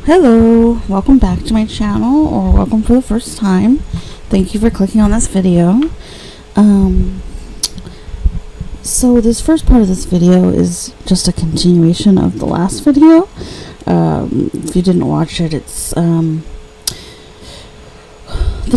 Hello, welcome back to my channel, or welcome for the first time. Thank you for clicking on this video. So this first part of this video is just a continuation of the last video. If you didn't watch it, it's the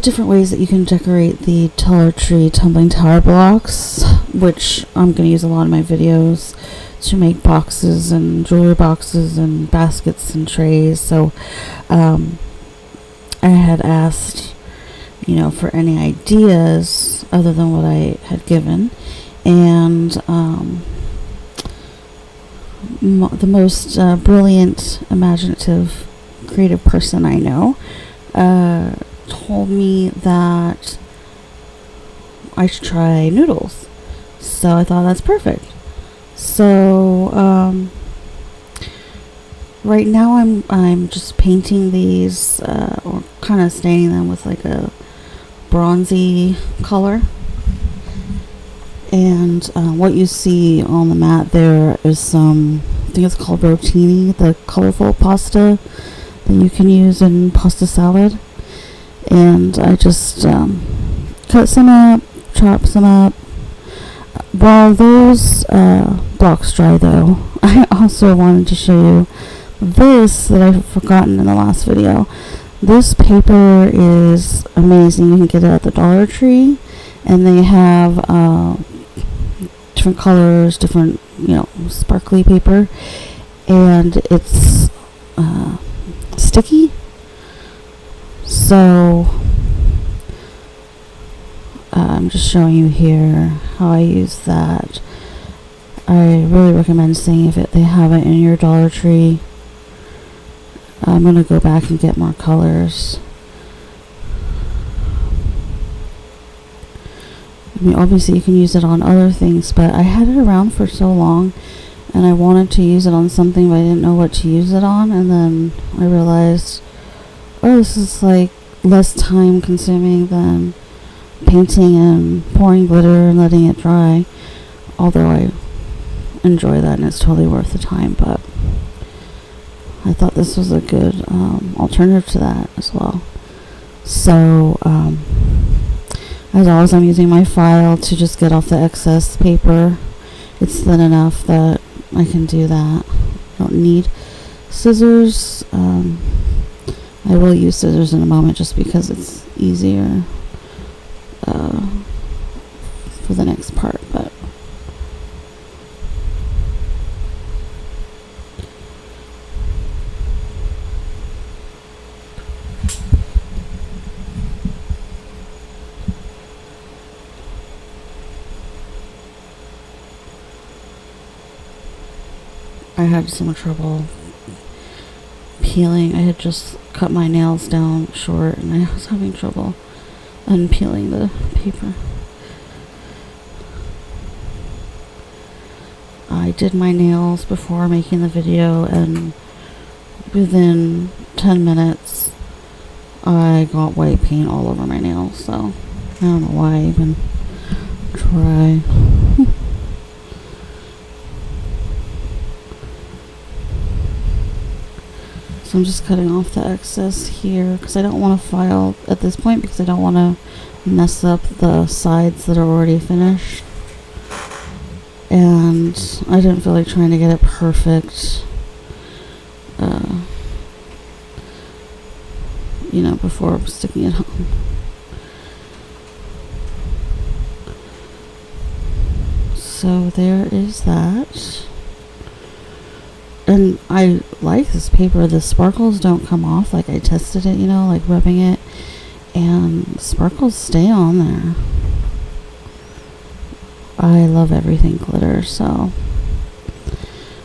different ways that you can decorate the Dollar Tree tumbling tower blocks, which I'm going to use a lot in my videos to make boxes and jewelry boxes and baskets and trays. So I had asked, for any ideas other than what I had given, and the most brilliant, imaginative, creative person I know told me that I should try noodles. So I thought that's perfect. So right now I'm just painting these or kind of staining them with like a bronzy color. And what you see on the mat there is some, I think it's called rotini, the colorful pasta that you can use in pasta salad. And I just cut some up, chop some up. While those blocks dry though, I also wanted to show you this that I've forgotten in the last video. This paper is amazing. You can get it at the Dollar Tree, and they have different colors, different, sparkly paper, and it's sticky. So I'm just showing you here how I use that. I really recommend seeing if they have it in your Dollar Tree. I'm going to go back and get more colors. I mean, obviously you can use it on other things, but I had it around for so long and I wanted to use it on something, but I didn't know what to use it on. And then I realized, oh, this is like less time consuming than painting and pouring glitter and letting it dry, although I enjoy that and it's totally worth the time. But I thought this was a good alternative to that as well. So as always, I'm using my file to just get off the excess paper. It's thin enough that I can do that. I don't need scissors. I will use scissors in a moment just because it's easier for the next part, but I had some trouble peeling. I had just cut my nails down short and I was having trouble unpeeling the paper. I did my nails before making the video, and within 10 minutes I got white paint all over my nails, so I don't know why I even try. So I'm just cutting off the excess here because I don't want to file at this point because I don't want to mess up the sides that are already finished. And I didn't feel like trying to get it perfect, before sticking it on. So there is that. And I like this paper. The sparkles don't come off. Like I tested it, like rubbing it, and sparkles stay on there. I love everything glitter. So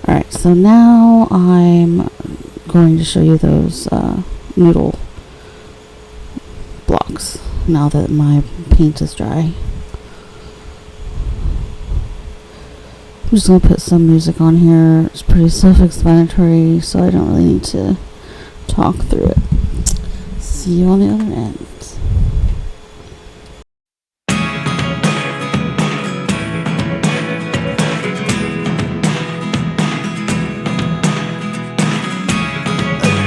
alright, so now I'm going to show you those noodle blocks now that my paint is dry. I'm just going to put some music on here. It's pretty self-explanatory, so I don't really need to talk through it. See you on the other end.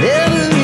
Never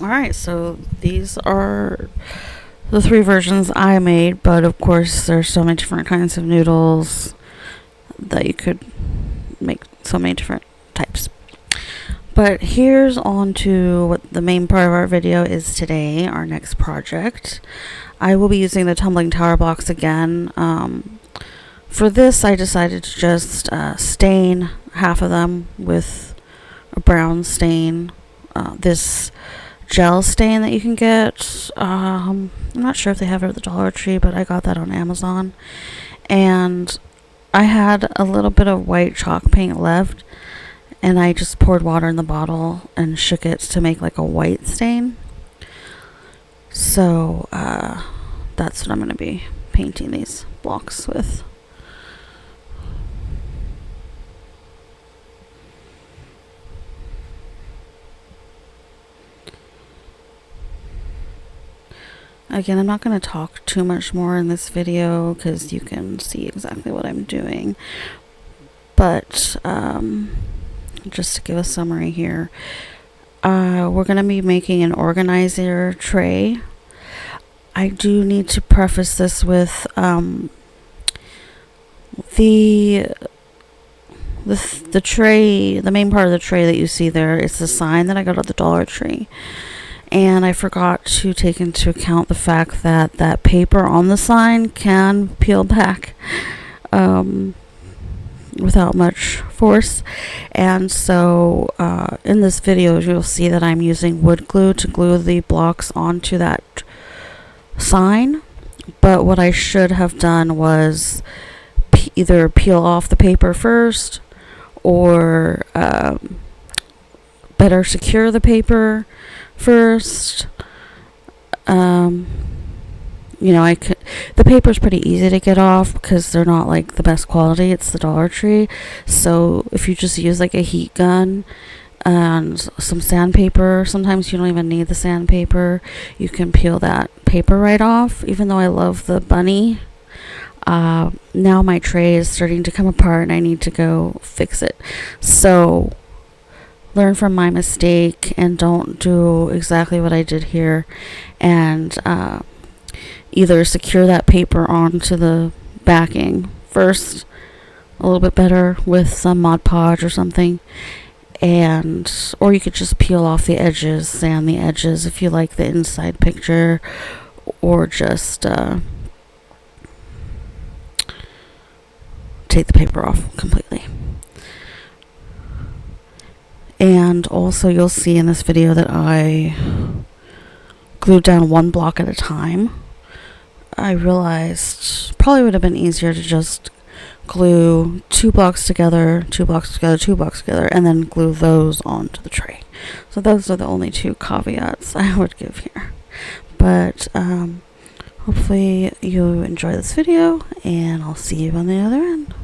Alright, so these are the 3 versions I made, but of course there's so many different kinds of noodles that you could make so many different types. But here's on to what the main part of our video is today, our next project. I will be using the tumbling tower blocks again. For this, I decided to just stain half of them with a brown stain. This gel stain that you can get, I'm not sure if they have it at the Dollar Tree, but I got that on Amazon. And I had a little bit of white chalk paint left, and I just poured water in the bottle and shook it to make like a white stain. So that's what I'm going to be painting these blocks with. Again, I'm not going to talk too much more in this video because you can see exactly what I'm doing. But just to give a summary here, we're going to be making an organizer tray. I do need to preface this with the tray, the main part of the tray that you see there is the sign that I got at the Dollar Tree. And I forgot to take into account the fact that that paper on the sign can peel back without much force. And so in this video you'll see that I'm using wood glue to glue the blocks onto that sign. But what I should have done was either peel off the paper first or better secure the paper first. The paper's pretty easy to get off because they're not like the best quality. It's the Dollar Tree. So if you just use like a heat gun and some sandpaper, sometimes you don't even need the sandpaper, you can peel that paper right off. Even though I love the bunny, now my tray is starting to come apart and I need to go fix it. So learn from my mistake and don't do exactly what I did here, and either secure that paper onto the backing first a little bit better with some Mod Podge or something, or you could just peel off the edges, sand the edges if you like the inside picture, or just take the paper off completely. And also you'll see in this video that I glued down one block at a time. I realized probably would have been easier to just glue 2 blocks together, 2 blocks together, 2 blocks together, and then glue those onto the tray. So those are the only 2 caveats I would give here. But hopefully you enjoy this video, and I'll see you on the other end.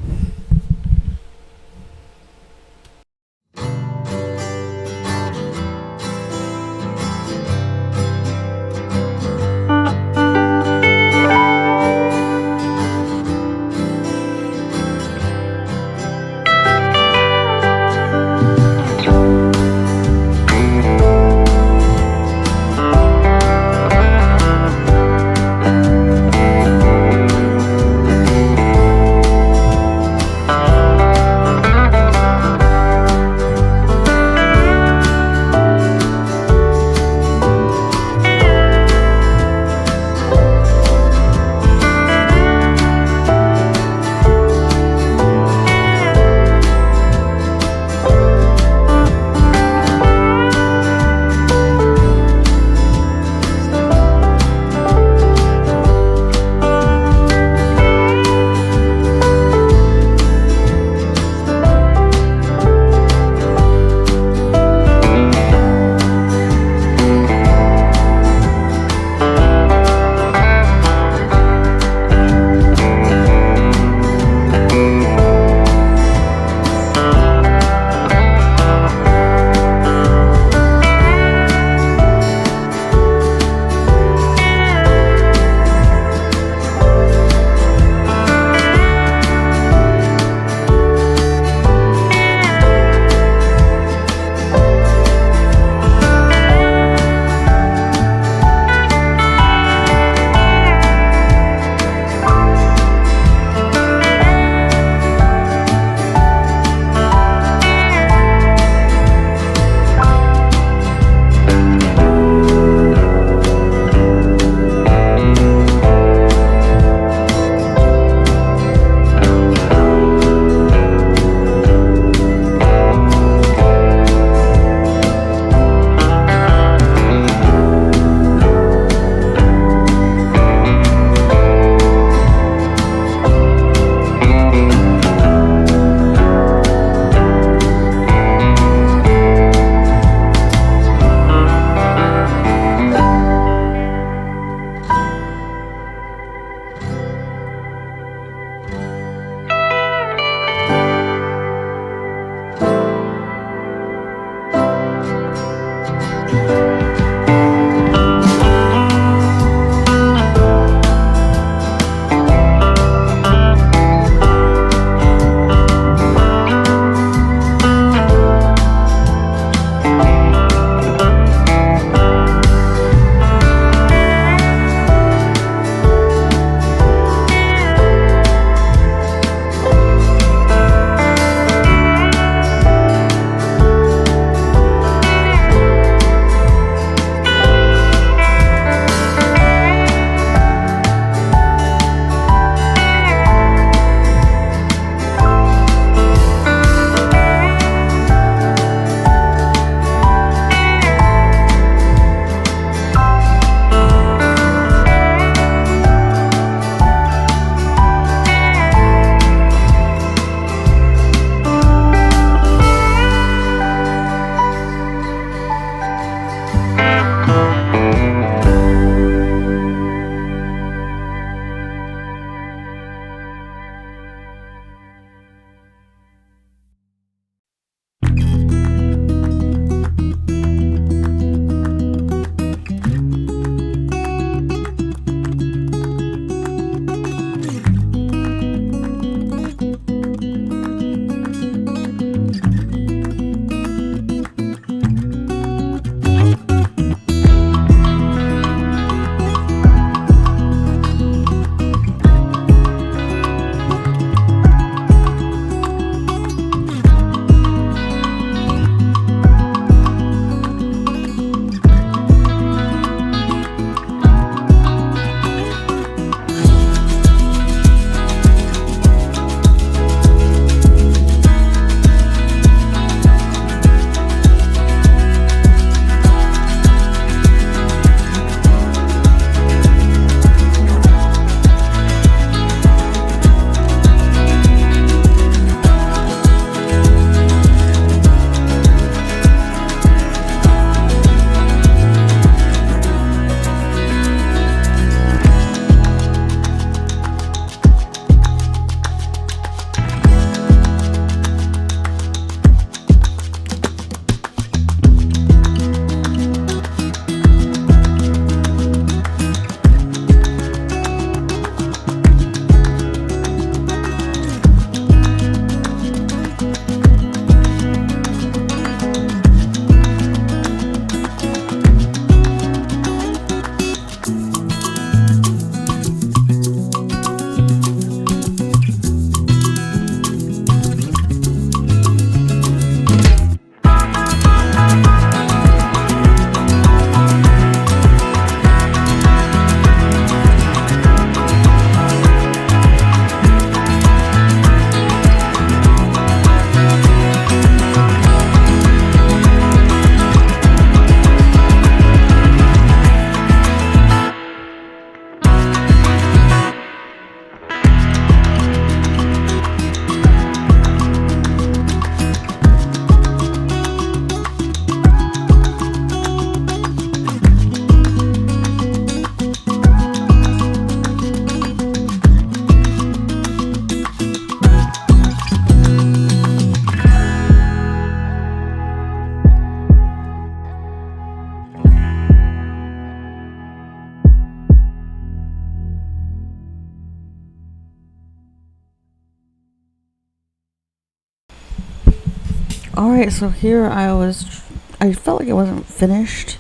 Alright, so here I felt like it wasn't finished.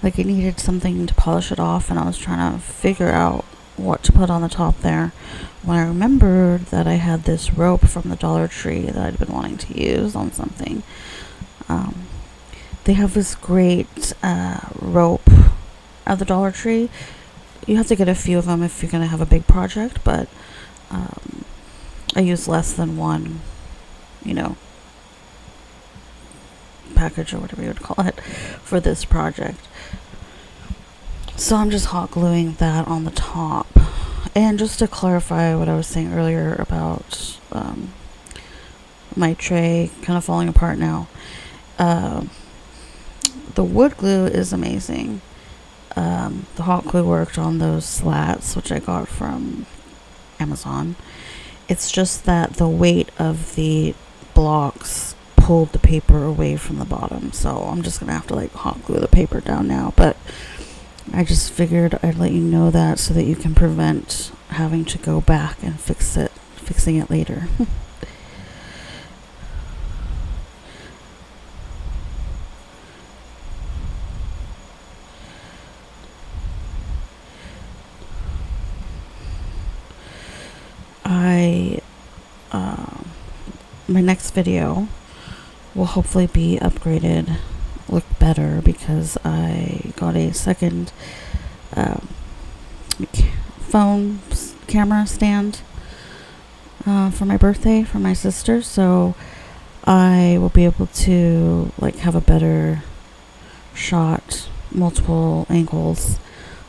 Like it needed something to polish it off, and I was trying to figure out what to put on the top there when I remembered that I had this rope from the Dollar Tree that I'd been wanting to use on something. They have this great rope at the Dollar Tree. You have to get a few of them if you're going to have a big project, but I use less than one, package or whatever you would call it for this project. So I'm just hot gluing that on the top. And just to clarify what I was saying earlier about my tray kind of falling apart now, the wood glue is amazing. The hot glue worked on those slats, which I got from Amazon. It's just that the weight of the blocks pulled the paper away from the bottom, so I'm just gonna have to like hot glue the paper down now. But I just figured I'd let you know that so that you can prevent having to go back and fixing it later. My next video will hopefully be upgraded, look better, because I got a second phone camera stand for my birthday from my sister, so I will be able to like have a better shot, multiple angles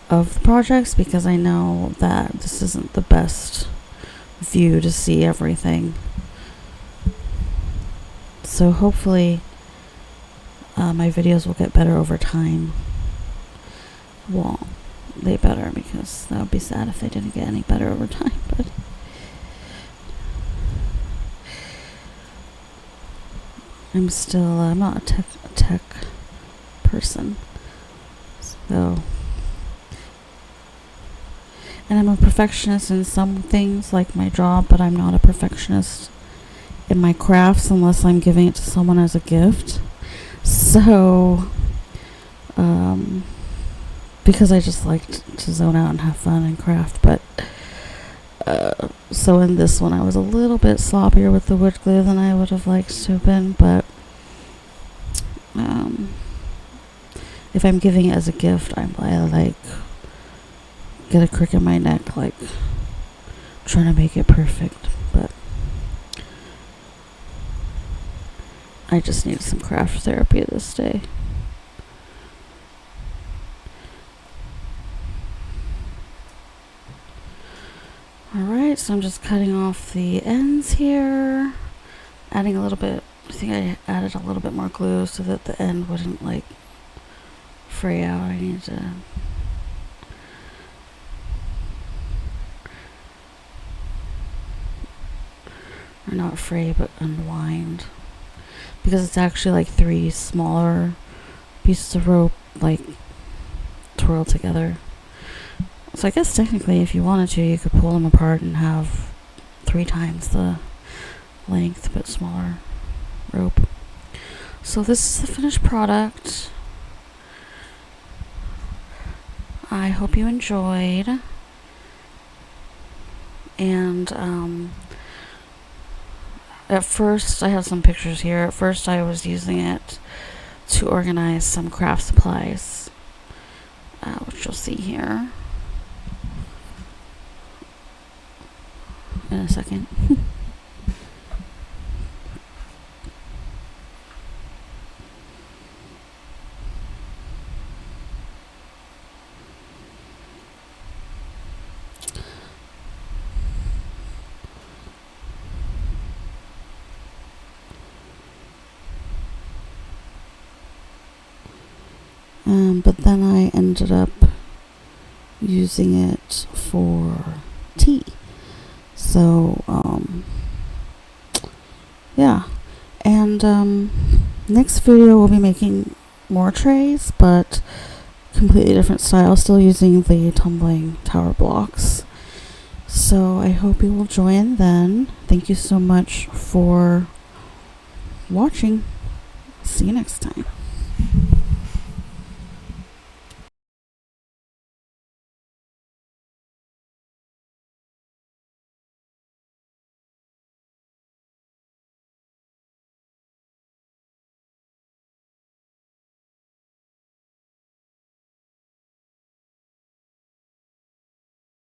of the projects, because I know that this isn't the best view to see everything. So hopefully my videos will get better over time. Well, they better, because that would be sad if they didn't get any better over time. But I'm not a tech person. So, and I'm a perfectionist in some things like my job, but I'm not a perfectionist in my crafts unless I'm giving it to someone as a gift. So, because I just like to zone out and have fun and craft. But so in this one I was a little bit sloppier with the wood glue than I would have liked to have been, but if I'm giving it as a gift, I like get a crick in my neck, like trying to make it perfect. But I just needed some craft therapy this day. Alright, so I'm just cutting off the ends here, adding a little bit, I think I added a little bit more glue so that the end wouldn't like fray out. I need to or not fray, but unwind, because it's actually like 3 smaller pieces of rope like twirled together. So I guess technically if you wanted to, you could pull them apart and have 3 times the length but smaller rope. So this is the finished product. I hope you enjoyed, and at first, I have some pictures here. At first I was using it to organize some craft supplies, which you'll see here in a second. But then I ended up using it for tea. So, yeah. And next video we'll be making more trays, but completely different style, still using the tumbling tower blocks. So I hope you will join then. Thank you so much for watching. See you next time.